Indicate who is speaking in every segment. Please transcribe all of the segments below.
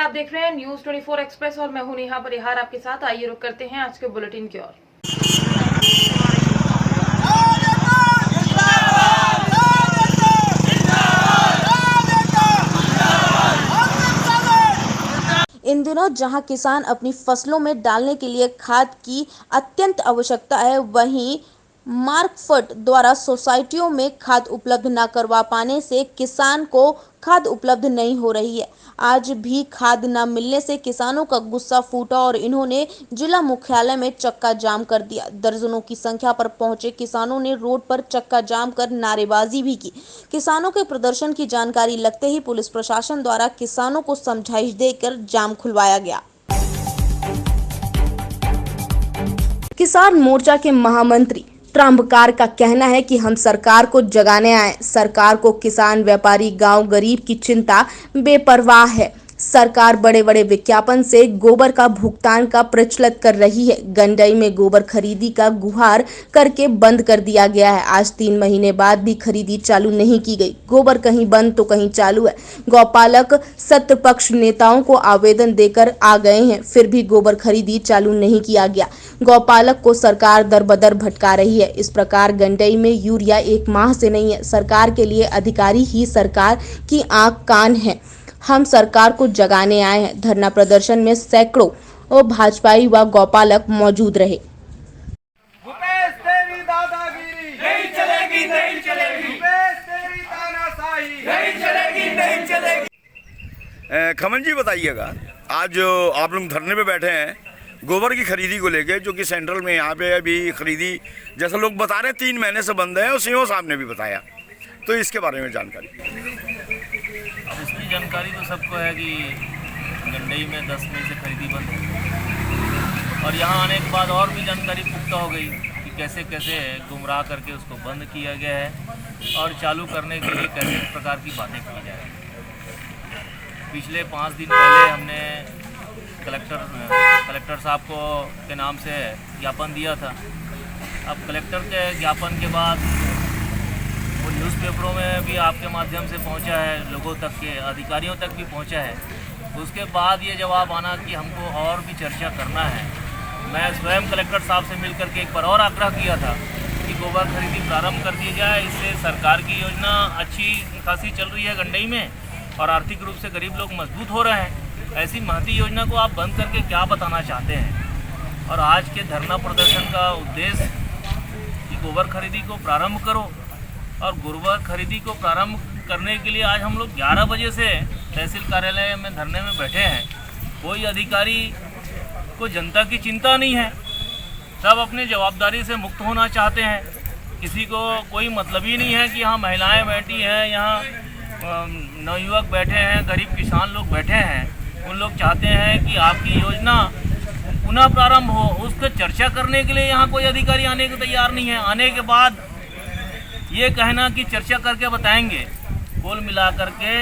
Speaker 1: आप देख रहे हैं न्यूज 24 एक्सप्रेस और मैं हूं नेहा परिहार आपके साथ। आइए रुक करते हैं आज के बुलेटिन की ओर।
Speaker 2: इन दिनों जहां किसान अपनी फसलों में डालने के लिए खाद की अत्यंत आवश्यकता है, वहीं मार्कफेड द्वारा सोसाइटियों में खाद उपलब्ध न करवा पाने से किसान को खाद उपलब्ध नहीं हो रही है। आज भी खाद न मिलने से किसानों का गुस्सा फूटा और इन्होंने जिला मुख्यालय में चक्का जाम कर दिया। दर्जनों की संख्या पर पहुंचे किसानों ने रोड पर चक्का जाम कर नारेबाजी भी की। किसानों के प्रदर्शन की जानकारी लगते ही पुलिस प्रशासन द्वारा किसानों को समझाइश देकर जाम खुलवाया गया। किसान मोर्चा के महामंत्री त्रंबकार का कहना है कि हम सरकार को जगाने आए। सरकार को किसान, व्यापारी, गांव गरीब की चिंता बेपरवाह है। सरकार बड़े बड़े विज्ञापन से गोबर का भुगतान का प्रचलित कर रही है। गंडई में गोबर खरीदी का गुहार करके बंद कर दिया गया है। आज 3 महीने बाद भी खरीदी चालू नहीं की गई। गोबर कहीं बंद तो कहीं चालू है। गौपालक सत्पक्ष नेताओं को आवेदन देकर आ गए हैं, फिर भी गोबर खरीदी चालू नहीं किया गया। गौपालक को सरकार दर बदर भटका रही है। इस प्रकार गंडई में यूरिया 1 माह से नहीं है। सरकार के लिए अधिकारी ही सरकार की आंख कान है। हम सरकार को जगाने आए हैं। धरना प्रदर्शन में सैकड़ों भाजपाई व गौपालक मौजूद रहे।
Speaker 3: भूपेश तेरी दादागिरी नहीं चलेगी, नहीं चलेगी। भूपेश तेरी तानाशाही नहीं चलेगी, नहीं चलेगी।
Speaker 4: खमन जी बताइएगा, आज जो आप लोग धरने पे बैठे हैं गोबर की खरीदी को लेके, जो कि सेंट्रल में यहाँ पे अभी खरीदी जैसा लोग बता रहे हैं 3 महीने से बंद है और सीओ साहब ने भी बताया, तो इसके बारे में जानकारी।
Speaker 5: अब इसकी जानकारी तो सबको है कि गंडई में 10 मई से खरीदी बंद है और यहाँ आने के बाद और भी जानकारी पुख्ता हो गई कि कैसे कैसे गुमराह करके उसको बंद किया गया है और चालू करने के लिए कैसे प्रकार की बातें की जाए। पिछले 5 दिन पहले हमने कलेक्टर साहब को के नाम से ज्ञापन दिया था। अब कलेक्टर के ज्ञापन के बाद वो न्यूज़पेपरों में भी आपके माध्यम से पहुंचा है, लोगों तक के अधिकारियों तक भी पहुंचा है। उसके बाद ये जवाब आना कि हमको और भी चर्चा करना है। मैं स्वयं कलेक्टर साहब से मिलकर के एक बार और आग्रह किया था कि गोबर खरीदी प्रारंभ कर दी जाए। इससे सरकार की योजना अच्छी खासी चल रही है गंडई में और आर्थिक रूप से गरीब लोग मजबूत हो रहे हैं। ऐसी महती योजना को आप बंद करके क्या बताना चाहते हैं? और आज के धरना प्रदर्शन का उद्देश्य कि गोबर खरीदी को प्रारंभ करो, और गोबर खरीदी को प्रारंभ करने के लिए आज हम लोग 11 बजे से तहसील कार्यालय में धरने में बैठे हैं। कोई अधिकारी को जनता की चिंता नहीं है, सब अपनी जवाबदारी से मुक्त होना चाहते हैं। किसी को कोई मतलब ही नहीं है कि यहाँ महिलाएं बैठी हैं, यहाँ नवयुवक बैठे हैं, गरीब किसान लोग बैठे हैं। उन लोग चाहते हैं कि आपकी योजना पुनः प्रारंभ हो, उसको चर्चा करने के लिए यहाँ कोई अधिकारी आने को तैयार नहीं है। आने के बाद ये कहना कि चर्चा करके बताएंगे, कुल मिलाकर के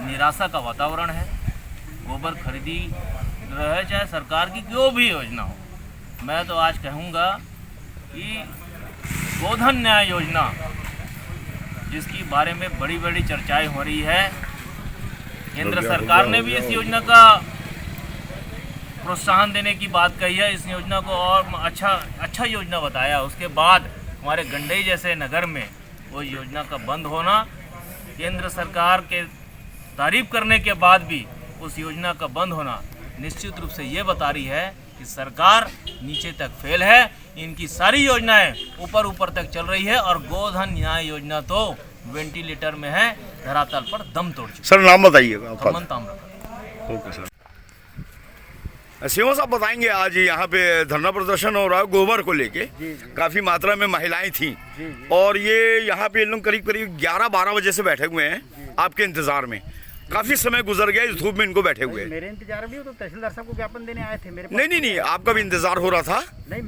Speaker 5: निराशा का वातावरण है। गोबर खरीदी रहे चाहे सरकार की जो भी योजना हो, मैं तो आज कहूँगा कि गोधन न्याय योजना जिसकी बारे में बड़ी बड़ी चर्चाएं हो रही है, केंद्र सरकार ने भी इस योजना का प्रोत्साहन देने की बात कही है। इस योजना को और अच्छा योजना बताया। उसके बाद हमारे गंडई जैसे नगर में वो योजना का बंद होना, केंद्र सरकार के तारीफ करने के बाद भी उस योजना का बंद होना निश्चित रूप से ये बता रही है कि सरकार नीचे तक फेल है। इनकी सारी योजनाएं ऊपर तक चल रही है और गोधन न्याय योजना तो वेंटिलेटर में है, धरातल पर दम तोड़ चुकी।
Speaker 4: सर नाम बताइएगा।
Speaker 5: Khaman Tamrapal.
Speaker 4: Okay sir. CO साहब बताएंगे, आज यहाँ पे धरना प्रदर्शन हो रहा है गोबर को लेके, काफी मात्रा में महिलाएं थी और ये यहाँ पे लोग करीब 11-12 बजे से बैठे हुए हैं आपके इंतजार में। काफी समय गुजर गया इस धूप में इनको बैठे हुए।
Speaker 3: मेरे इंतजार भी हो तो तहसीलदार साहब को ज्ञापन देने आए थे मेरे पास।
Speaker 4: नहीं, आपका भी इंतजार हो रहा था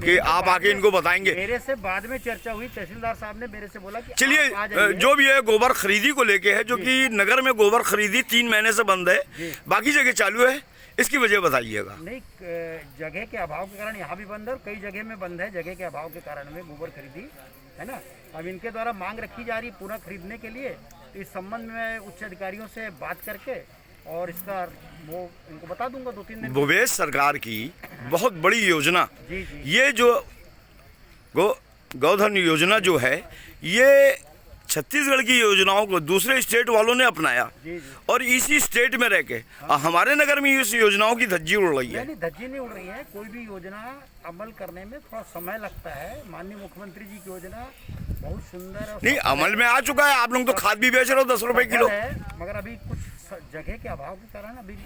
Speaker 4: कि आप आके इनको बताएंगे।
Speaker 3: मेरे से बाद में चर्चा हुई, तहसीलदार साहब ने मेरे से बोला कि
Speaker 4: चलिए, जो भी है गोबर खरीदी को लेके है, जो कि नगर में गोबर खरीदी 3 महीने से बंद है, बाकी जगह चालू है, इसकी वजह बताइएगा।
Speaker 3: नहीं, जगह के अभाव के कारण यहाँ भी बंद है और कई जगह में बंद है। जगह के अभाव के कारण में गोबर खरीदी है ना, अब इनके द्वारा मांग रखी जा रही पुनः खरीदने के लिए। इस संबंध में उच्च अधिकारियों से बात करके और इसका वो इनको बता दूंगा 2-3 दिन।
Speaker 4: भूपेश सरकार की बहुत बड़ी योजना,
Speaker 3: जी जी
Speaker 4: ये जो गोधन योजना जो है, ये छत्तीसगढ़ की योजनाओं को दूसरे स्टेट वालों ने अपनाया
Speaker 3: जी
Speaker 4: और इसी स्टेट में रह के हमारे नगर में इस योजनाओं की धज्जी उड़ रही है।
Speaker 3: नहीं, धज्जी नहीं उड़ रही है। कोई भी योजना अमल करने में थोड़ा समय लगता है। माननीय मुख्यमंत्री जी की योजना बहुत सुंदर है।
Speaker 4: नहीं, अमल में आ चुका है। आप लोग तो खाद भी बेच रहे हो 10 रुपए किलो
Speaker 3: है, मगर अभी कुछ जगह के अभाव के कारण अभी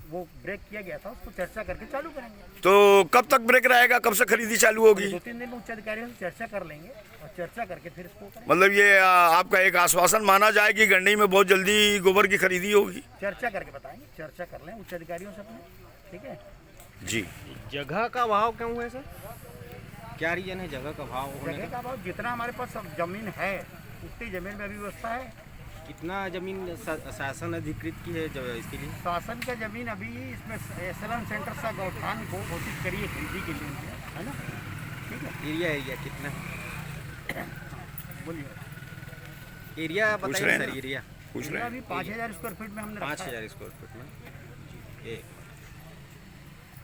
Speaker 3: वो ब्रेक किया गया था, उसको चर्चा करके चालू करेंगे।
Speaker 4: तो कब तक ब्रेक रहेगा, कब से खरीदी चालू होगी?
Speaker 3: 2-3 दिन में उच्च अधिकारियों से चर्चा कर लेंगे और चर्चा करके फिर इसको करेंगे।
Speaker 4: मतलब ये आपका एक आश्वासन माना जाए कि गंडई में बहुत जल्दी गोबर की खरीदी होगी?
Speaker 3: चर्चा करके बताएंगे, चर्चा कर लें उच्च अधिकारियों से अपने, ठीक है
Speaker 4: जी।
Speaker 6: जगह का भाव क्यों है सर? क्या रीजन है जगह का भाव होने
Speaker 3: जगह का भाव जितना हमारे पास अब जमीन है उतनी जमीन में अभी व्यवस्था है।
Speaker 6: कितना जमीन शासन अधिकृत की है जो इसके लिए?
Speaker 3: शासन का जमीन अभी इसमें एसएलएम सेंटर सा गौठान को घोषित करी है खरीदी के लिए, है ना? ठीक है।
Speaker 6: एरिया कितना है?
Speaker 3: बोलिए
Speaker 6: एरिया
Speaker 4: पूछ
Speaker 6: बताइए
Speaker 4: रहे
Speaker 6: सर।
Speaker 4: हैं
Speaker 6: एरिया
Speaker 4: पूछ रहे हैं।
Speaker 3: अभी 5000 स्क्वायर फीट में हमने रखा है।
Speaker 6: 5000 स्क्वायर फीट में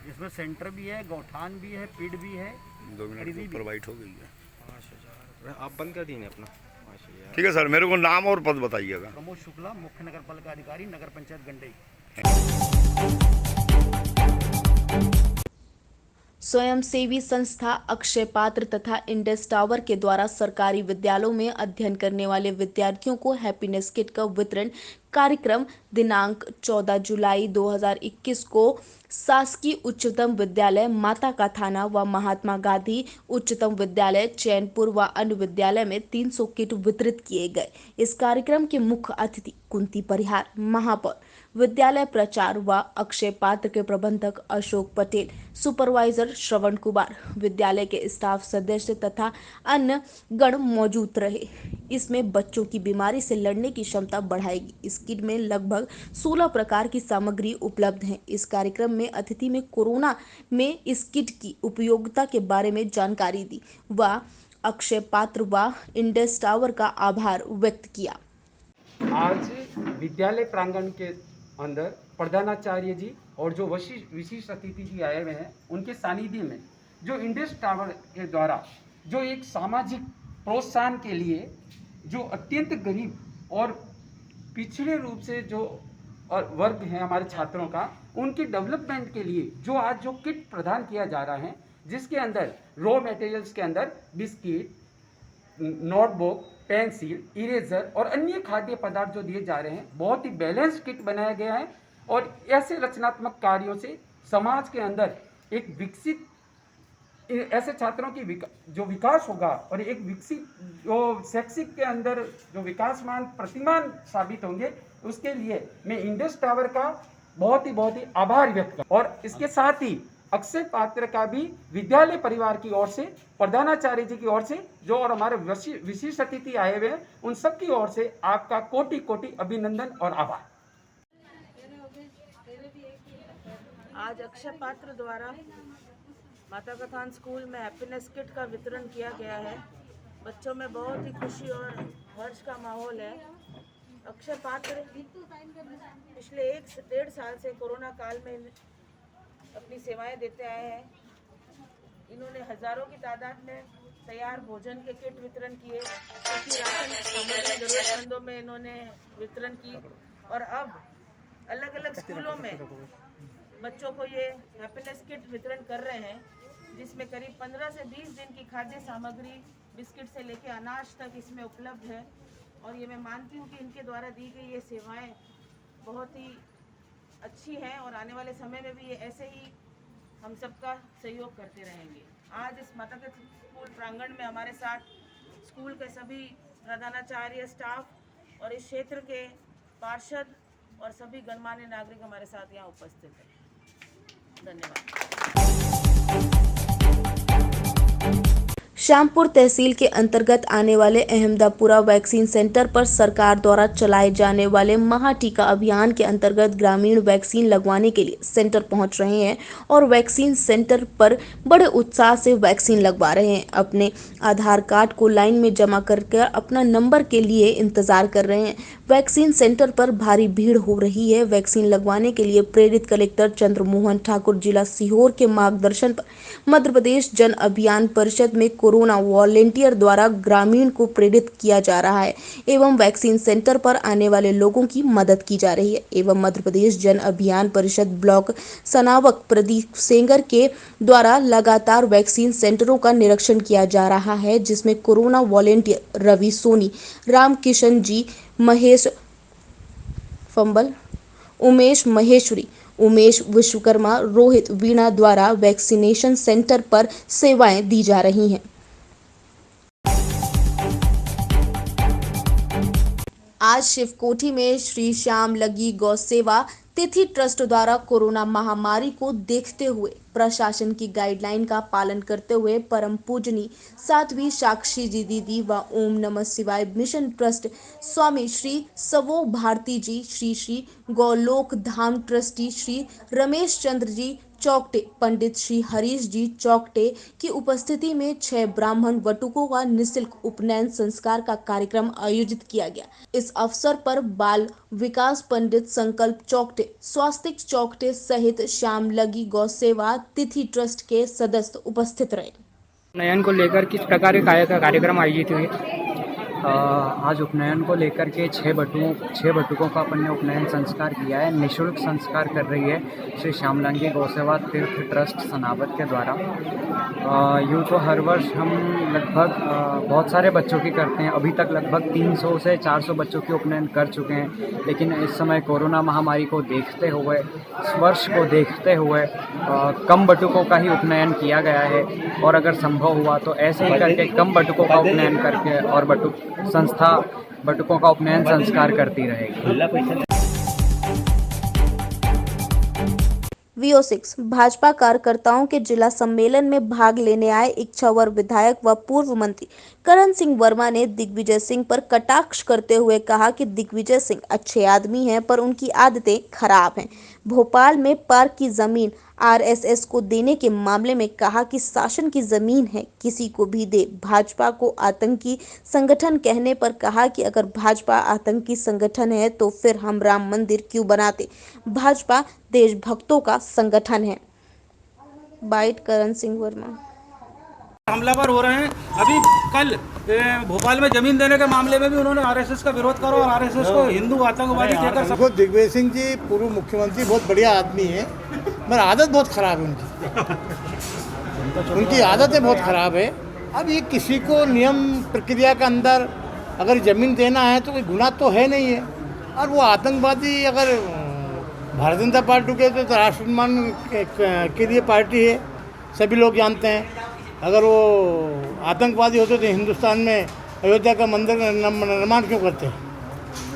Speaker 3: इसमें सेंटर भी है, गौठान भी है, पीड भी है।
Speaker 4: 2 मिनट के ऊपर वाइट हो गई है।
Speaker 6: 5000 आप बंद कर दीजिए अपना। 5000
Speaker 4: ठीक है सर, मेरे को नाम और पद बताइएगा।
Speaker 3: प्रमोद शुक्ला, मुख्य नगर पालिका अधिकारी, नगर पंचायत गंडई।
Speaker 2: स्वयंसेवी संस्था अक्षय पात्र तथा इंडस टावर के द्वारा सरकारी विद्यालयों में अध्ययन करने वाले विद्यार्थियों को हैप्पीनेस किट का वितरण कार्यक्रम दिनांक 14 जुलाई 2021 को शासकीय उच्चतम विद्यालय माता का थाना व महात्मा गांधी उच्चतम विद्यालय चैनपुर व अन्य विद्यालय में 300 किट वितरित किए गए। इस कार्यक्रम के मुख्य अतिथि कुंती परिहार, महापौर, विद्यालय प्रचार व अक्षय पात्र के प्रबंधक अशोक पटेल, सुपरवाइजर श्रवण कुमार, विद्यालय के स्टाफ सदस्य तथा अन्य गण मौजूद रहे। इसमें बच्चों की बीमारी से लड़ने की क्षमता बढ़ाएगी। इस किट में लगभग 16 प्रकार की सामग्री उपलब्ध है। इस कार्यक्रम में अतिथि में कोरोना में इस किट की उपयोगिता के बारे में जानकारी दी व अक्षय पात्र व इंडस टावर का आभार व्यक्त किया।
Speaker 7: आज विद्यालय प्रांगण के अंदर प्रधानाचार्य जी और जो विशिष्ट अतिथि जी आए हुए हैं, उनके सानिध्य में जो इंडस टावर के द्वारा जो एक सामाजिक प्रोत्साहन के लिए जो अत्यंत गरीब और पिछड़े रूप से जो वर्ग हैं हमारे छात्रों का, उनके डेवलपमेंट के लिए जो आज जो किट प्रदान किया जा रहा है, जिसके अंदर रॉ मटेरियल्स के अंदर बिस्किट, नोटबुक, पेंसिल, इरेजर और अन्य खाद्य पदार्थ जो दिए जा रहे हैं, बहुत ही बैलेंस्ड किट बनाया गया है। और ऐसे रचनात्मक कार्यों से समाज के अंदर एक विकसित ऐसे छात्रों की जो विकास होगा और एक विकसित जो शैक्षिक के अंदर जो विकासमान प्रतिमान साबित होंगे, उसके लिए मैं इंडस टावर का बहुत ही आभार व्यक्त करता हूं। और इसके साथ ही अक्षय पात्र का भी विद्यालय परिवार की ओर से, प्रधानाचार्य जी की ओर से, जो और हमारे विशिष्ट अतिथि आए हुए हैं, उन सब की ओर से आपका कोटि कोटि अभिनंदन और आभार।
Speaker 8: आज अक्षय पात्र द्वारा माता का थान स्कूल में हैप्पीनेस किट का वितरण किया गया है। बच्चों में बहुत ही खुशी और हर्ष का माहौल है। अक्षय पात्र पिछले 1-1.5 साल से कोरोना काल में अपनी सेवाएं देते आए हैं। इन्होंने हजारों की तादाद में तैयार भोजन के किट वितरण किए, क्योंकि राशन सामग्री जरूरतमंदों में इन्होंने वितरण की। और अब अलग अलग स्कूलों में बच्चों को ये हैप्पीनेस किट वितरण कर रहे हैं, जिसमें करीब 15 से 20 दिन की खाद्य सामग्री, बिस्किट से लेकर अनाज तक इसमें उपलब्ध है। और ये मैं मानती हूँ कि इनके द्वारा दी गई ये सेवाएं बहुत ही अच्छी हैं और आने वाले समय में भी ये ऐसे ही हम सबका सहयोग करते रहेंगे। आज इस माता के स्कूल प्रांगण में हमारे साथ स्कूल के सभी प्रधानाचार्य, स्टाफ और इस क्षेत्र के पार्षद और सभी गणमान्य नागरिक हमारे साथ यहाँ उपस्थित हैं। धन्यवाद।
Speaker 2: श्यामपुर तहसील के अंतर्गत आने वाले अहमदापुरा वैक्सीन सेंटर पर सरकार द्वारा चलाए जाने वाले महाटीका अभियान के अंतर्गत ग्रामीण वैक्सीन लगवाने के लिए सेंटर पहुंच रहे हैं और वैक्सीन सेंटर पर बड़े उत्साह से वैक्सीन लगवा रहे हैं। अपने आधार कार्ड को लाइन में जमा करके अपना नंबर के लिए इंतजार कर रहे हैं। वैक्सीन सेंटर पर भारी भीड़ हो रही है। वैक्सीन लगवाने के लिए प्रेरित कलेक्टर चंद्रमोहन ठाकुर जिला सीहोर के मार्गदर्शन पर मध्य प्रदेश जन अभियान परिषद में कोरोना वॉलेंटियर द्वारा ग्रामीण को प्रेरित किया जा रहा है एवं वैक्सीन सेंटर पर आने वाले लोगों की मदद की जा रही है एवं मध्य प्रदेश जन अभियान परिषद ब्लॉक सनावक प्रदीप सेंगर के द्वारा लगातार वैक्सीन सेंटरों का निरीक्षण किया जा रहा है, जिसमें corona volunteer Ravi Soni, Ram Kishan ji, Mahesh fumble, Umesh Maheshwari, Umesh Vishwakarma, Rohit वीणा द्वारा वैक्सीनेशन सेंटर पर सेवाएं दी जा रही हैं। आज शिवकोठी में श्री श्याम लगी गौ सेवा तिथि ट्रस्ट द्वारा कोरोना महामारी को देखते हुए प्रशासन की गाइडलाइन का पालन करते हुए परम पूजनी साध्वी साक्षी जी दीदी व ओम नमः शिवाय मिशन ट्रस्ट स्वामी श्री सवो भारती जी, श्री गौलोक धाम ट्रस्टी श्री रमेश चंद्र जी चौकटे, पंडित श्री हरीश जी चौकटे की उपस्थिति में 6 ब्राह्मण वटुकों का निःशुल्क उपनयन संस्कार का कार्यक्रम आयोजित किया गया। इस अवसर पर बाल विकास पंडित संकल्प चौकटे, स्वास्तिक चौकटे सहित श्याम लगी गौ सेवा तिथि ट्रस्ट के सदस्य उपस्थित रहे।
Speaker 9: उपनयन को लेकर किस प्रकार का कार्यक्रम आयोजित हुए? आज उपनयन को लेकर के 6 बटुकों का अपन ने उपनयन संस्कार किया है। निःशुल्क संस्कार कर रही है श्री श्यामलांगी गौसेवा तीर्थ ट्रस्ट सनावत के द्वारा। यूँ तो हर वर्ष हम लगभग बहुत सारे बच्चों की करते हैं। अभी तक लगभग 300 से 400 बच्चों की उपनयन कर चुके हैं, लेकिन इस समय कोरोना महामारी को देखते हुए, इस वर्ष को देखते हुए कम बटुकों का ही उपनयन किया गया है और अगर संभव हुआ तो ऐसे ही करके कम बटुकों का उपनयन करके और संस्था बटुकों का उपनयन संस्कार करती रहेगी।
Speaker 2: VO6 भाजपा कार्यकर्ताओं के जिला सम्मेलन में भाग लेने आए इच्छावर विधायक व पूर्व मंत्री करण सिंह वर्मा ने दिग्विजय सिंह पर कटाक्ष करते हुए कहा कि दिग्विजय सिंह अच्छे आदमी हैं पर उनकी आदतें खराब हैं। भोपाल में पार्क की जमीन RSS को देने के मामले में कहा कि शासन की जमीन है, किसी को भी दे। भाजपा को आतंकी संगठन कहने पर कहा कि अगर भाजपा आतंकी संगठन है तो फिर हम राम मंदिर क्यों बनाते? भाजपा देशभक्तों का संगठन है। बाइट करण सिंह वर्मा।
Speaker 6: हमलावर हो रहे हैं। अभी कल भोपाल में जमीन देने के मामले में भी उन्होंने RSS का विरोध करा और RSS को हिंदू आतंकवादी कहकर
Speaker 3: देखो, दिग्विजय सिंह जी पूर्व मुख्यमंत्री बहुत बढ़िया आदमी है, मगर आदत बहुत खराब है उनकी आदतें बहुत खराब है। अब ये किसी को नियम प्रक्रिया के अंदर अगर ज़मीन देना है तो कोई गुनाह तो है नहीं है। और वो आतंकवादी अगर भारतीय जनता पार्टी के तो राष्ट्र निर्माण के लिए पार्टी है, सभी लोग जानते हैं। अगर वो आतंकवादी होते तो हिंदुस्तान में अयोध्या का मंदिर निर्माण क्यों करते हैं?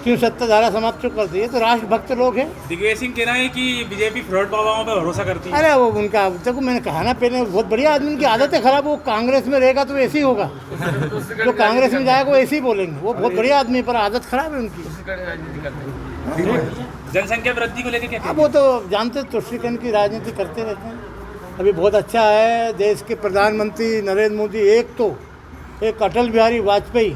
Speaker 3: क्यों सत्ताधारा समाप्त क्यों करते हैं? ये तो राष्ट्रभक्त लोग हैं।
Speaker 10: दिग्विजय सिंह कह रहे हैं कि बीजेपी फ्रॉड बाबाओं पर भरोसा करती है।
Speaker 3: अरे वो उनका देखो, मैंने कहा ना पहले, बहुत बढ़िया आदमी, उनकी आदतें खराब। वो कांग्रेस में रहेगा तो ऐसे ही होगा, जो कांग्रेस में जाएगा वो ऐसे ही बोलेंगे। वो बहुत बढ़िया आदमी पर आदत खराब है उनकी।
Speaker 10: जनसंख्या वृद्धि को लेकर क्या?
Speaker 3: अब वो तो जानते तुष्टीकरण की राजनीति करते रहते हैं। अभी बहुत अच्छा है देश के प्रधानमंत्री नरेंद्र मोदी, एक अटल बिहारी वाजपेयी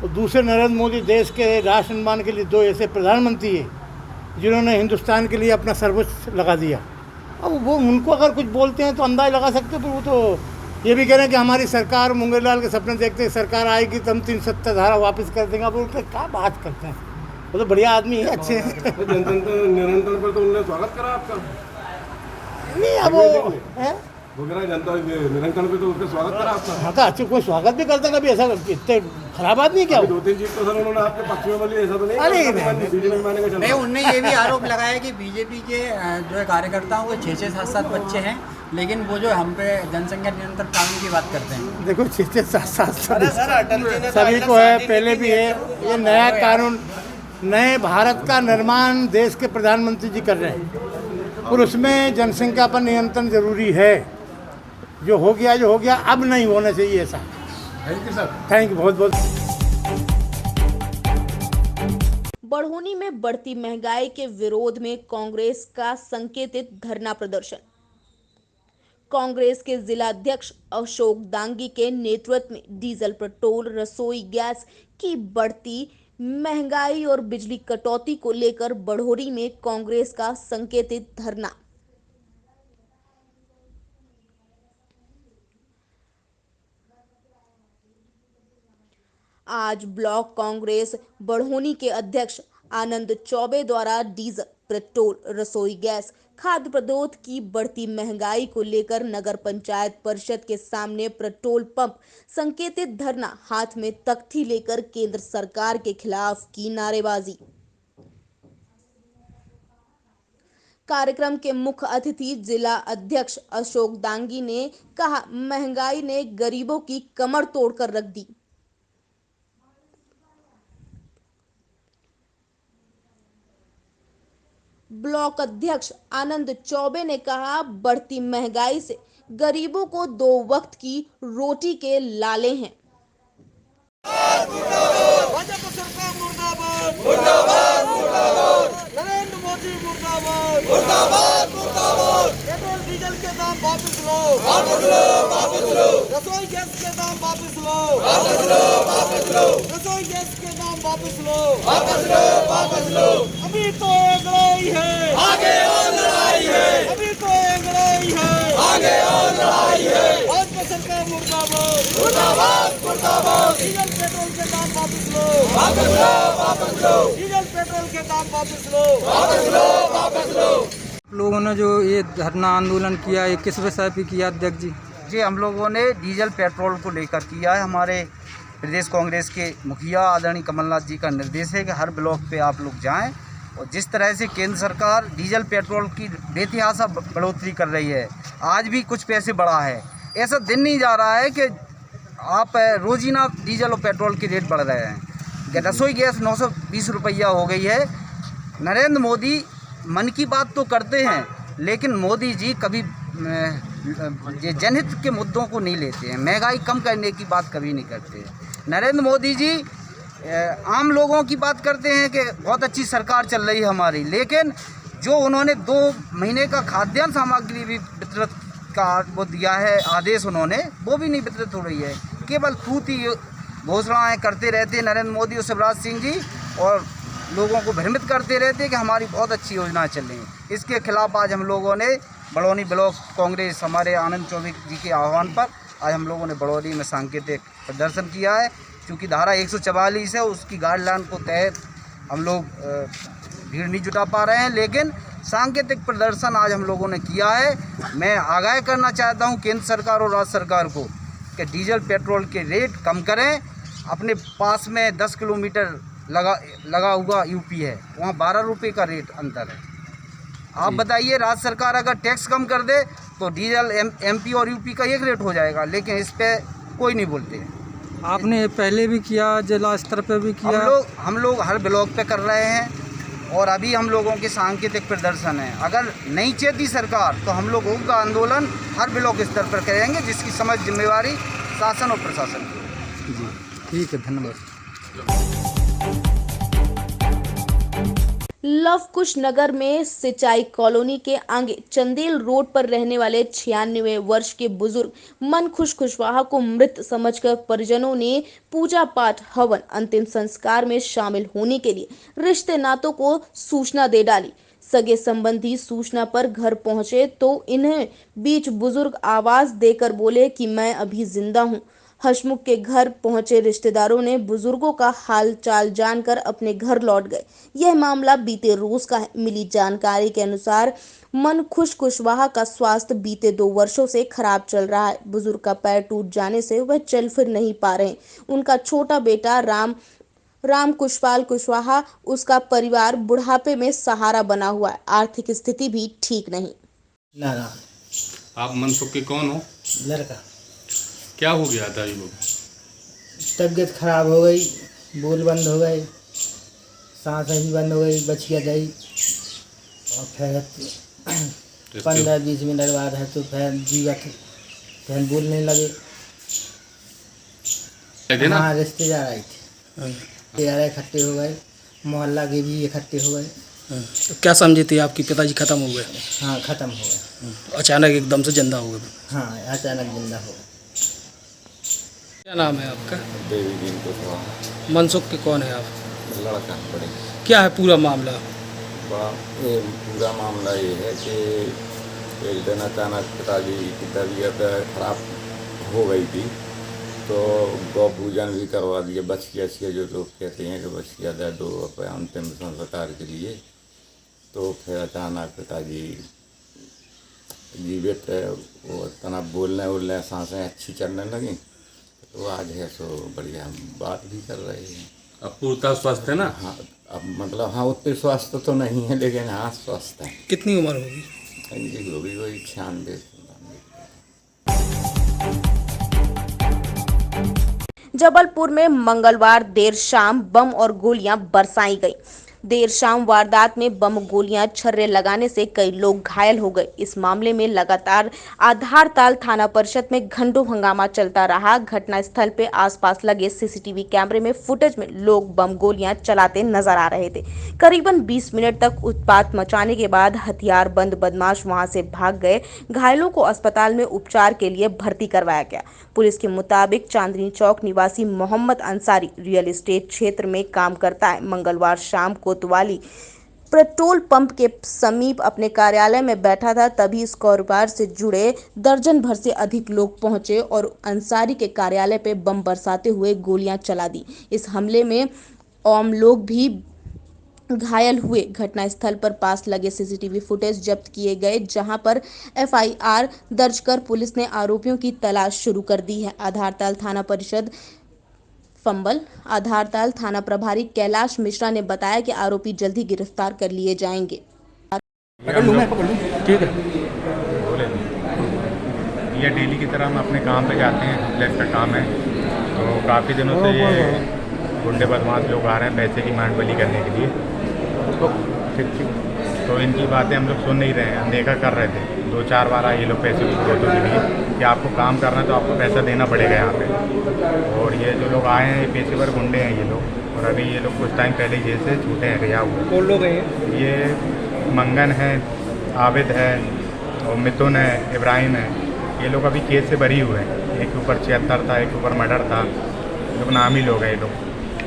Speaker 3: और दूसरे नरेंद्र मोदी देश के राष्ट्र निर्माण के लिए 2 ऐसे प्रधानमंत्री हैं जिन्होंने हिंदुस्तान के लिए अपना सर्वोच्च लगा दिया। अब वो उनको अगर कुछ बोलते हैं तो अंदाज लगा सकते हैं, पर वो तो ये भी कह रहे हैं कि हमारी सरकार मुंगेरलाल के सपने देखते हैं, सरकार आएगी तो हम 3 सत्ताधारा वापस कर देंगे। अब उनके क्या बात करते हैं? वो तो बढ़िया आदमी है, अच्छे हैं।
Speaker 10: निरंतर पर तो उन्होंने स्वागत करा आपका।
Speaker 3: नहीं, अब वो
Speaker 10: जनता निरंतर पे तो उसका स्वागत करा आपका।
Speaker 3: हाँ, तो अच्छे कोई स्वागत भी करता कभी, ऐसा इतने खराब आदमी क्या?
Speaker 10: 2-3 चीज तो सर उन्होंने आपके पक्ष में बोली, ऐसा तो नहीं?
Speaker 3: अरे
Speaker 11: नहीं, उनने ये भी आरोप लगाया कि बीजेपी के जो है कार्यकर्ताओं को 6-6, 7-7 बच्चे हैं, लेकिन वो जो हम पे जनसंख्या नियंत्रण कानून की बात करते हैं।
Speaker 3: देखो, 6-6, 7-7 सभी को है, पहले भी है। ये नया कानून, नए भारत का निर्माण देश के प्रधानमंत्री जी कर रहे हैं और उसमें जनसंख्या पर नियंत्रण जरूरी है। जो हो गया, अब नहीं होना चाहिए ऐसा।
Speaker 10: Thank you sir.
Speaker 3: Thank you बहुत बहुत।
Speaker 2: बढ़ोनी में बढ़ती महंगाई के विरोध में कांग्रेस का संकेतित धरना प्रदर्शन। कांग्रेस के जिला अध्यक्ष अशोक दांगी के नेतृत्व में डीजल, पेट्रोल, रसोई गैस की बढ़ती महंगाई और बिजली कटौती को लेकर बढ़ोरी में कांग्रेस का संकेतित धरना। आज ब्लॉक कांग्रेस बढ़ोनी के अध्यक्ष आनंद चौबे द्वारा डीजल, पेट्रोल, रसोई गैस, खाद्य पदार्थ की बढ़ती महंगाई को लेकर नगर पंचायत परिषद के सामने पेट्रोल पंप संकेतित धरना, हाथ में तख्ती लेकर केंद्र सरकार के खिलाफ की नारेबाजी। कार्यक्रम के मुख्य अतिथि जिला अध्यक्ष अशोक दांगी ने कहा, महंगाई ने गरीबों की कमर तोड़कर रख दी। ब्लॉक अध्यक्ष आनंद चौबे ने कहा, बढ़ती महंगाई से गरीबों को 2 वक्त की रोटी के लाले हैं।
Speaker 12: भाजपा सरकार मुर्दाबाद, मुर्दाबाद, मुर्दाबाद। नरेंद्र मोदी मुर्दाबाद, मुर्दाबाद, मुर्दाबाद। पेट्रोल डीजल के दाम वापस लो, वापस लो, वापस लो। रसोई गैस के दाम वापस लो, वापस लो, वापस लो। रसोई गैस के दाम वापस लो, वापस लो, वापस लो। अभी तो एक लड़ाई है, आगे और लड़ाई है। अभी तो एक लड़ाई है, आगे और लड़ाई है। भाजपा सरकार मुर्दाबाद, मुर्दाबाद, मुर्दाबाद। डीजल पेट्रोल के दाम वापस लो, वापस लो, वापस लो। डीजल पेट्रोल के दाम वापस लो, वापस लो, वापस लो।
Speaker 13: लोगों ने जो ये धरना आंदोलन किया, ये किस विषय पे किया अध्यक्ष जी?
Speaker 14: जी, हम लोगों ने डीजल पेट्रोल को लेकर किया है। हमारे प्रदेश कांग्रेस के मुखिया आदरणीय कमलनाथ जी का निर्देश है कि हर ब्लॉक पे आप लोग जाएं, और जिस तरह से केंद्र सरकार डीजल पेट्रोल की बेतहाशा बढ़ोतरी कर रही है, आज भी कुछ पैसे बढ़ा है। ऐसा दिन नहीं जा रहा है कि आप रोजीना डीजल और पेट्रोल के रेट बढ़ रहे हैं। रसोई गैस 920 रुपया हो गई है। नरेंद्र मोदी मन की बात तो करते हैं, लेकिन मोदी जी कभी जनहित के मुद्दों को नहीं लेते हैं। महंगाई कम करने की बात कभी नहीं करते। नरेंद्र मोदी जी आम लोगों की बात करते हैं कि बहुत अच्छी सरकार चल रही है हमारी, लेकिन जो उन्होंने 2 महीने का खाद्यान्न सामग्री भी वितरित का वो दिया है आदेश उन्होंने, वो भी नहीं वितरित हो रही है। केवल फूटी घोषणाएं करते रहते नरेंद्र मोदी और शिवराज सिंह जी, और लोगों को भ्रमित करते रहते कि हमारी बहुत अच्छी योजना चल रही है। इसके खिलाफ आज हम लोगों ने बढ़ोनी ब्लॉक कांग्रेस हमारे आनंद चौबे जी के आह्वान पर आज हम लोगों ने बढ़ोनी में सांकेतिक प्रदर्शन किया है। क्योंकि धारा 144 है, उसकी गाइडलाइन को तहत हम लोग भीड़ नहीं जुटा पा रहे हैं, लेकिन सांकेतिक प्रदर्शन आज हम लोगों ने किया है। मैं आगाह करना चाहता हूं केंद्र सरकार और राज्य सरकार को कि डीजल पेट्रोल के रेट कम करें। अपने पास में 10 किलोमीटर लगा हुआ यूपी है, वहाँ 12 रुपये का रेट अंतर है। आप बताइए, राज्य सरकार अगर टैक्स कम कर दे तो डीजल एमपी और यूपी का एक रेट हो जाएगा, लेकिन इस पर कोई नहीं बोलते हैं।
Speaker 13: आपने पहले भी किया, जिला स्तर पे भी किया?
Speaker 14: हम लोग हर ब्लॉक पे कर रहे हैं, और अभी हम लोगों के सांकेतिक प्रदर्शन है। अगर नहीं चेती सरकार तो हम लोगों का आंदोलन हर ब्लॉक स्तर पर करेंगे, जिसकी समझ जिम्मेवारी शासन और प्रशासन की।
Speaker 13: जी ठीक है, धन्यवाद।
Speaker 2: लव कुश नगर में सिंचाई कॉलोनी के आगे चंदेल रोड पर रहने वाले 96 वर्ष के बुजुर्ग मन खुश कुशवाहा को मृत समझकर परिजनों ने पूजा पाठ, हवन, अंतिम संस्कार में शामिल होने के लिए रिश्ते नातों को सूचना दे डाली। सगे संबंधी सूचना पर घर पहुंचे तो इन्हें बीच बुजुर्ग आवाज देकर बोले कि मैं अभी जिंदा हूं। हसमुख के घर पहुंचे रिश्तेदारों ने बुजुर्गों का हाल चाल जानकर अपने घर लौट गए। यह मामला बीते रोज का है। मिली जानकारी के अनुसार मन खुश कुशवाहा का स्वास्थ्य बीते 2 वर्षों से खराब चल रहा है। बुजुर्ग का पैर टूट जाने से वह चल फिर नहीं पा रहे। उनका छोटा बेटा राम कुशपाल कुशवाहा, उसका परिवार बुढ़ापे में सहारा बना हुआ है। आर्थिक स्थिति भी ठीक नहीं।
Speaker 15: ना आप मनसुख के कौन हो?
Speaker 11: लड़का।
Speaker 15: क्या हो गया था? ये
Speaker 11: तबीयत खराब हो गई, बोल बंद हो गए, सांस भी बंद हो गई, बचिया गई, और फिर 15-20 मिनट बाद है तो फिर जीवत फिर बोलने लगे। हाँ, रिश्तेदार आए थे, रिश्तेदार इकट्ठे हो गए, मोहल्ला के भी इकट्ठे हो गए।
Speaker 13: तो क्या समझे थे आपके पिताजी खत्म हो गए?
Speaker 11: हाँ, खत्म हो गए।
Speaker 13: अचानक एकदम से जिंदा हो गए?
Speaker 11: हाँ, अचानक जिंदा हो गए।
Speaker 13: क्या नाम है आपका?
Speaker 10: देवी दिन को
Speaker 13: मनसुख के कौन है आप?
Speaker 16: लड़का पड़े।
Speaker 6: क्या है पूरा मामला?
Speaker 16: ये पूरा मामला ये है कि एक दिन अचानक पिताजी की तबीयत खराब हो गई थी, तो गौ पूजन भी करवा दिए। बछिया जो लोग कहते हैं कि बछिया दे दो अंतिम संस्कार के लिए। तो फिर अचानक पिताजी जीवित वो तना बोलने सांसें अच्छी चलने लगी, तो आज है सो बढ़िया बात भी कर रहे हैं।
Speaker 15: अब पूर्णतः स्वस्थ है ना?
Speaker 16: हाँ, अब मतलब हाँ उतने स्वस्थ तो नहीं है, लेकिन हाँ स्वस्थ है।
Speaker 6: कितनी उम्र होगी
Speaker 16: इनकी? होगी कोई 96।
Speaker 2: जबलपुर में मंगलवार देर शाम बम और गोलियां बरसाई गई। देर शाम वारदात में बम गोलियां छर्रे लगाने से कई लोग घायल हो गए। इस मामले में लगातार आधारताल थाना परिषद में घंटों हंगामा चलता रहा। घटनास्थल पे आसपास लगे सीसीटीवी कैमरे में फुटेज में लोग बम गोलियां चलाते नजर आ रहे थे। करीबन 20 मिनट तक उत्पात मचाने के बाद हथियारबंद बदमाश वहां से भाग गए। घायलों को अस्पताल में उपचार के लिए भर्ती करवाया गया। पुलिस के मुताबिक चांदनी चौक निवासी मोहम्मद अंसारी रियल एस्टेट क्षेत्र में काम करता है। मंगलवार शाम कोतवाली पेट्रोल पंप के समीप अपने कार्यालय में बैठा था, तभी इस कारोबार से जुड़े दर्जन भर से अधिक लोग पहुंचे और अंसारी के कार्यालय पे बम बरसाते हुए गोलियां चला दी। इस हमले में आम लोग भी घायल हुए। घटनास्थल पर पास लगे सीसीटीवी फुटेज जब्त किए गए, जहां पर एफआईआर दर्ज कर पुलिस ने आरोपियों की तलाश शुरू कर दी है। आधारताल थाना प्रभारी कैलाश मिश्रा ने बताया कि आरोपी जल्द ही गिरफ्तार कर लिए जाएंगे।
Speaker 6: ठीक है।
Speaker 17: ये डेली की तरह हम अपने काम पे जाते हैं, फ्लैट का काम है। तो काफ़ी दिनों से ये गुंडे बदमाश लोग आ रहे हैं पैसे की मांडवली करने के लिए। तो इनकी बातें हम लोग सुन नहीं रहे हैं, अनदेखा कर रहे थे। 2-4 बार आए ये लोग पैसे की फोटो के लिए कि आपको काम करना है तो आपको पैसा देना पड़ेगा यहाँ पे। और ये जो लोग आए हैं ये पेशेवर गुंडे हैं ये लोग, और अभी ये लोग कुछ टाइम पहले जेल से छूटे हैं, गया हुए।
Speaker 6: कौन लोग हैं
Speaker 17: ये? मंगन है, आबिद है, और मिथुन है, इब्राहिम है। ये लोग अभी केस से बरी हुए हैं। एक के ऊपर 76 था, एक के ऊपर मर्डर था। लोग नामी लोग हैं ये लोग।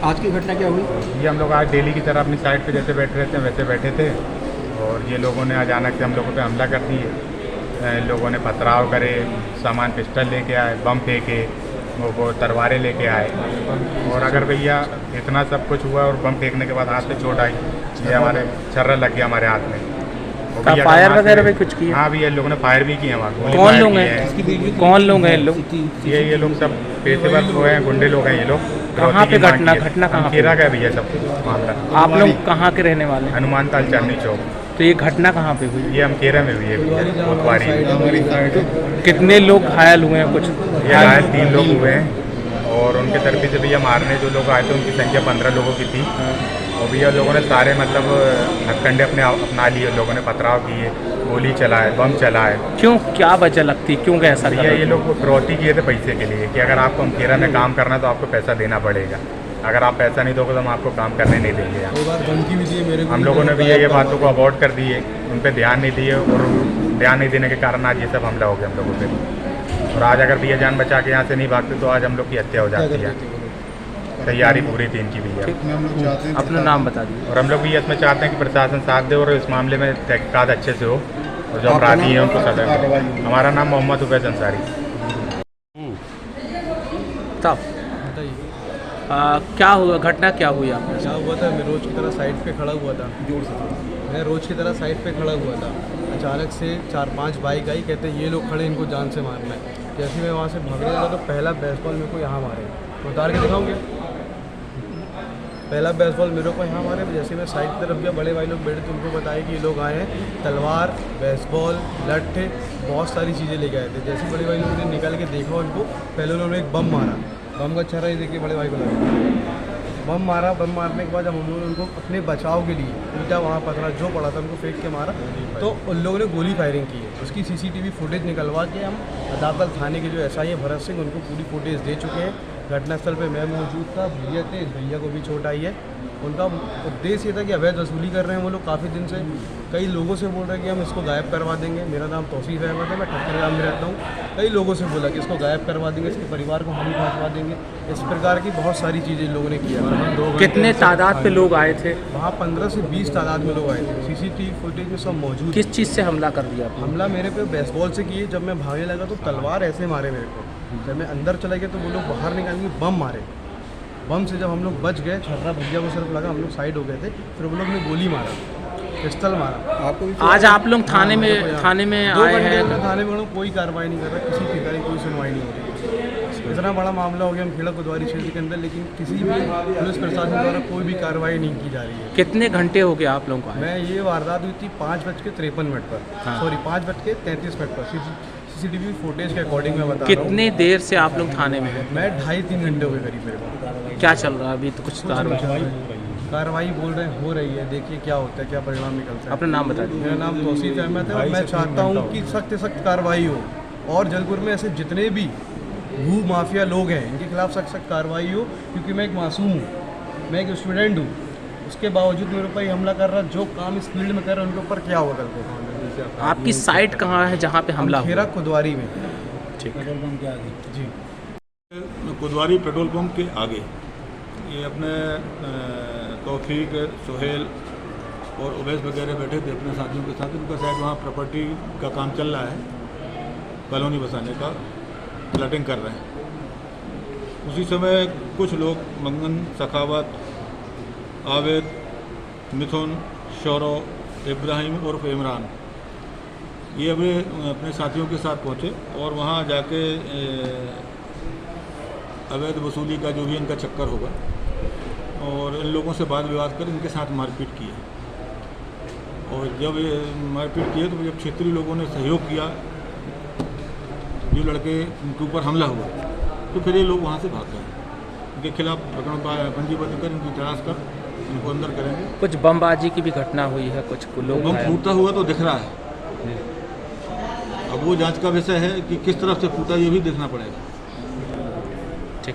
Speaker 6: आज की घटना क्या हुई?
Speaker 17: ये हम लोग आज डेली की तरह अपनी साइड पे जैसे बैठे रहते हैं वैसे बैठे थे, और ये लोगों ने अचानक से हम लोगों पे हमला कर दिए। लोगों ने पथराव करे, सामान पिस्टल लेके आए, बम फेंके, वो तलवारें लेके आए। और अगर भैया इतना सब कुछ हुआ और बम फेंकने के बाद हाथ पे चोट आई, ये हमारे छर्रा लग गया हमारे हाथ में।
Speaker 6: फायर वगैरह भी कुछ किया?
Speaker 17: हाँ भैया, लोगों ने फायर भी किए वहाँ।
Speaker 6: कौन लोग हैं? कौन लोग हैं लोग?
Speaker 17: ये लोग सब पेशेवर लोग हैं, गुंडे लोग हैं ये लोग।
Speaker 6: कहाँ पे घटना कहाँ?
Speaker 17: खेरा का भैया सब मामला।
Speaker 6: आप लोग कहाँ के रहने वाले?
Speaker 17: हनुमान ताल चांदनी चौक।
Speaker 6: तो ये घटना कहाँ पे हुई?
Speaker 17: ये हम खेरा में हुई है भैया।
Speaker 6: कितने लोग घायल हुए हैं? कुछ
Speaker 17: ये घायल 3 लोग हुए हैं, और उनके तरफ से भैया मारने जो लोग आए थे उनकी संख्या 15 लोगों की थी। और भैया लोगों ने सारे मतलब हथकंडे अपना लिए, लोगों ने पथराव किए, गोली चलाए, बम चलाए।
Speaker 6: क्यों? क्या वजह लगती है? क्यों ऐसा?
Speaker 17: भैया ये लोग फिरौती किए थे पैसे के लिए कि अगर आपको हम खेरा में काम करना है तो आपको पैसा देना पड़ेगा। अगर आप पैसा नहीं दोगे तो हम आपको काम करने नहीं देंगे यहाँ। हम लोगों ने भी ये बातों को अवॉइड कर दिए, उन पर ध्यान नहीं दिए, और ध्यान नहीं देने के कारण आज ये सब हमला हो गया हम लोगों पे। और आज अगर भैया जान बचा के यहाँ से नहीं भागते तो आज हम लोग की हत्या हो जाती है। तैयारी पूरी थी इनकी भैया।
Speaker 6: अपना नाम बता दीजिए।
Speaker 17: और हम लोग भी इसमें चाहते हैं कि प्रशासन साथ दे और इस मामले में तहकीकात अच्छे से हो, और जो अपराधी हैं उनको सजा मिले। हमारा नाम मोहम्मद उवैस अंसारी।
Speaker 6: तब क्या हुआ? घटना क्या हुई आपने?
Speaker 18: क्या हुआ था, मैं रोज़ की तरह साइड पे खड़ा हुआ था। मैं रोज़ की तरह साइड पे खड़ा हुआ था। अचानक से 4-5 बाइक आई, कहते ये लोग खड़े, इनको जान से मारना है। जैसे मैं वहाँ से भागने लगा तो पहला बेसबॉल मेरे को यहाँ मारे। उतार के दिखाऊंगे। पहला बेसबॉल मेरे को यहाँ मारे। जैसे मैं साइड की तरफ गया, बड़े भाई लोग बैठे थे, उनको बताया कि ये लोग आए हैं, तलवार, बेसबॉल, लट्ठे, बहुत सारी चीज़ें लेके आए थे। जैसे बड़े भाई लोगों ने निकाल के देखा उनको, पहले उन्होंने एक बम मारा। बम का छर्रा ही देखिए बड़े भाई को लगा। बम मारा। बम मारने के बाद जब हम लोगों ने उनको अपने बचाव के लिए ईटा वहाँ पथरा जो पड़ा था उनको फेंक के मारा, तो उन लोगों ने गोली फायरिंग की है। उसकी सीसीटीवी फुटेज निकलवा के हम आधारताल थाने के जो एसआई है भरत सिंह, उनको पूरी फुटेज दे चुके हैं। घटनास्थल पे मैं मौजूद था, भैया थे, इस भैया को भी चोट आई है। उनका उद्देश्य ये था कि अवैध वसूली कर रहे हैं वो लोग काफ़ी दिन से। कई लोगों से बोल रहे हैं कि हम इसको गायब करवा देंगे। मेरा नाम तौसीफ अहमद है, मैं ठक्करगाम में रहता हूँ। कई लोगों से बोला कि इसको गायब करवा देंगे, इसके परिवार को हम ही पहुँचवा देंगे। इस प्रकार की बहुत सारी चीज़ें इन लोगों ने किया।
Speaker 13: कितने तादाद पे लोग आए थे?
Speaker 18: वहाँ 15 से 20 तादाद में लोग आए थे। CCTV फुटेज में सब मौजूद।
Speaker 13: किस चीज़ से हमला कर दिया?
Speaker 18: हमला मेरे पे बेसबॉल से किए। जब मैं भागने लगा तो तलवार ऐसे मारे मेरे को। जब मैं अंदर चले गए तो वो लोग बाहर निकाल के बम मारे। बम से जब हम लोग बच गए, छर्रा भैया को सिर्फ लगा, हम लोग साइड हो गए थे। फिर वो लोग ने गोली मारा, पिस्टल मारा। आपको
Speaker 13: आज आप लोग थाने में आए हैं?
Speaker 18: थाने में कोई कार्रवाई नहीं कर रहा, किसी प्रकार की कोई सुनवाई नहीं हो रही। इतना बड़ा मामला हो गया हम खेड़ा कोतवाली क्षेत्र के अंदर, लेकिन किसी भी पुलिस प्रशासन द्वारा कोई भी कार्रवाई नहीं की जा रही है।
Speaker 13: कितने घंटे हो गए आप लोगों को?
Speaker 18: मैं ये वारदात हुई थी 5:53 पर, सॉरी 5:33 पर। CCTV फुटेज के अकॉर्डिंग मैं बता रहा हूँ।
Speaker 13: कितने देर से आप लोग थाने में हैं?
Speaker 18: मैं 2.5-3 घंटे हो गए करीब मेरे को।
Speaker 13: क्या चल रहा है अभी? तो कुछ
Speaker 18: कार्रवाई बोल रहे हैं हो रही है, देखिए क्या होता है, क्या परिणाम निकलता है।
Speaker 13: अपना नाम बता दीजिए।
Speaker 18: मेरा नाम तौसीफ अहमद है और मैं चाहता हूँ कि सख्त से सख्त कार्रवाई हो और जलपुर में ऐसे जितने भी भू माफिया लोग हैं इनके खिलाफ सख्त कार्रवाई हो, क्योंकि मैं एक मासूम हूँ, मैं एक स्टूडेंट हूँ, उसके बावजूद मेरे ऊपर हमला कर रहा। जो काम इस फील्ड में कर रहे हैं उनके ऊपर क्या होगा कल को?
Speaker 13: आपकी साइट कहाँ है जहाँ पे हमला हुआ?
Speaker 18: खेड़ा कोतवाली में।
Speaker 13: ठीक,
Speaker 18: पेट्रोल पंप के आगे जी।
Speaker 10: कोतवाली पेट्रोल पंप के आगे ये अपने तौफीक, सोहेल और उवैस वगैरह बैठे थे अपने साथियों के साथ। उनका शायद वहाँ प्रॉपर्टी का काम चल रहा है, कॉलोनी बसाने का, प्लाटिंग कर रहे हैं। उसी समय कुछ लोग मंगन, सखावत, आवेद, मिथुन, शौरव, इब्राहिम और इमरान, ये अपने साथियों के साथ पहुँचे और वहाँ जाके अवैध वसूली का जो भी इनका चक्कर होगा और इन लोगों से वाद विवाद कर इनके साथ मारपीट की है। और जब ये मारपीट की है तो जब क्षेत्रीय लोगों ने सहयोग किया, जो लड़के उनके ऊपर हमला हुआ, तो फिर ये लोग वहाँ से भाग गए। इनके खिलाफ प्रकरण पंजीबद्ध कर इनकी तलाश कर इनको अंदर करेंगे।
Speaker 13: कुछ बमबाजी की भी घटना हुई है, कुछ लोग
Speaker 10: बम फूटता हुआ तो दिख रहा है। अब वो जांच का विषय है कि किस तरफ से फूटा, ये भी देखना पड़ेगा।
Speaker 13: ठीक।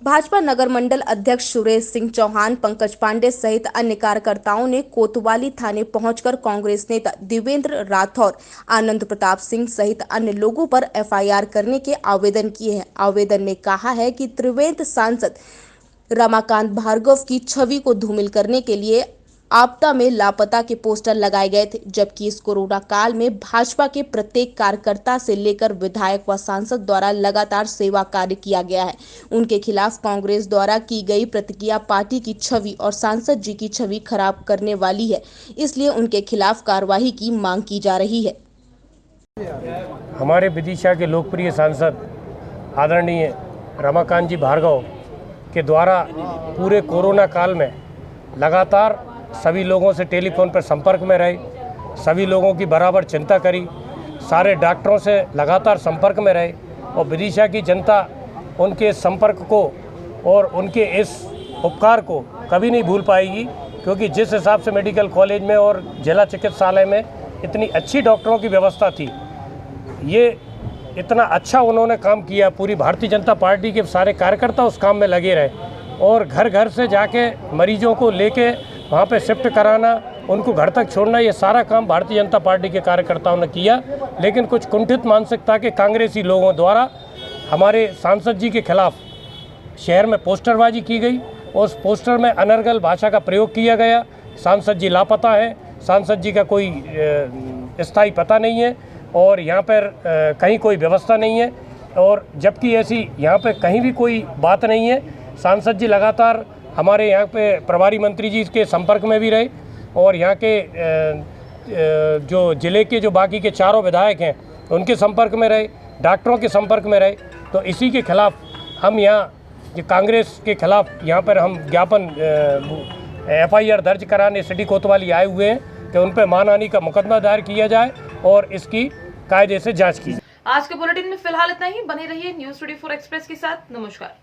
Speaker 2: भाजपा नगर मंडल अध्यक्ष सुरेश सिंह चौहान, पंकज पांडे सहित अन्य कार्यकर्ताओं ने कोतवाली थाने पहुंचकर कांग्रेस नेता देवेंद्र राठौर, आनंद प्रताप सिंह सहित अन्य लोगों पर FIR करने के आवेदन किए हैं। आवेदन में कहा है कि त्रिवेंद्र सांसद रमाकांत भार्गव की छवि को धूमिल करने के लिए आपदा में लापता के पोस्टर लगाए गए थे, जबकि इस कोरोना काल में भाजपा के प्रत्येक कार्यकर्ता से लेकर विधायक व सांसद द्वारा लगातार सेवा कार्य किया गया है। उनके खिलाफ कांग्रेस द्वारा की गई प्रतिक्रिया पार्टी की छवि और सांसद जी की छवि खराब करने वाली है, इसलिए उनके खिलाफ कार्रवाई की मांग की जा रही है।
Speaker 19: हमारे विदिशा के लोकप्रिय सांसद आदरणीय रमाकांत जी भार्गव के द्वारा पूरे कोरोना काल में लगातार सभी लोगों से टेलीफोन पर संपर्क में रहे, सभी लोगों की बराबर चिंता करी, सारे डॉक्टरों से लगातार संपर्क में रहे और विदिशा की जनता उनके संपर्क को और उनके इस उपकार को कभी नहीं भूल पाएगी, क्योंकि जिस हिसाब से मेडिकल कॉलेज में और जिला चिकित्सालय में इतनी अच्छी डॉक्टरों की व्यवस्था थी, ये इतना अच्छा उन्होंने काम किया। पूरी भारतीय जनता पार्टी के सारे कार्यकर्ता उस काम में लगे रहे और घर घर से जाके मरीजों को लेके वहाँ पे शिफ्ट कराना, उनको घर तक छोड़ना, ये सारा काम भारतीय जनता पार्टी के कार्यकर्ताओं ने किया। लेकिन कुछ कुंठित मानसिकता के कांग्रेसी लोगों द्वारा हमारे सांसद जी के खिलाफ शहर में पोस्टरबाजी की गई और उस पोस्टर में अनर्गल भाषा का प्रयोग किया गया। सांसद जी लापता है, सांसद जी का कोई स्थायी पता नहीं है और यहाँ पर कहीं कोई व्यवस्था नहीं है, और जबकि ऐसी यहाँ पे कहीं भी कोई बात नहीं है। सांसद जी लगातार हमारे यहाँ पे प्रभारी मंत्री जी के संपर्क में भी रहे और यहाँ के जो ज़िले के जो बाकी के चारों विधायक हैं उनके संपर्क में रहे, डॉक्टरों के संपर्क में रहे। तो इसी के खिलाफ हम यहाँ कांग्रेस के खिलाफ यहाँ पर हम ज्ञापन FIR दर्ज कराने सिटी कोतवाली आए हुए हैं कि उन पर मानहानि का मुकदमा दायर किया जाए और इसकी कायदे से जाँच की जाए।
Speaker 1: आज के बुलेटिन में फिलहाल इतना ही। बने रहिए न्यूज़ 24 एक्सप्रेस के साथ। नमस्कार।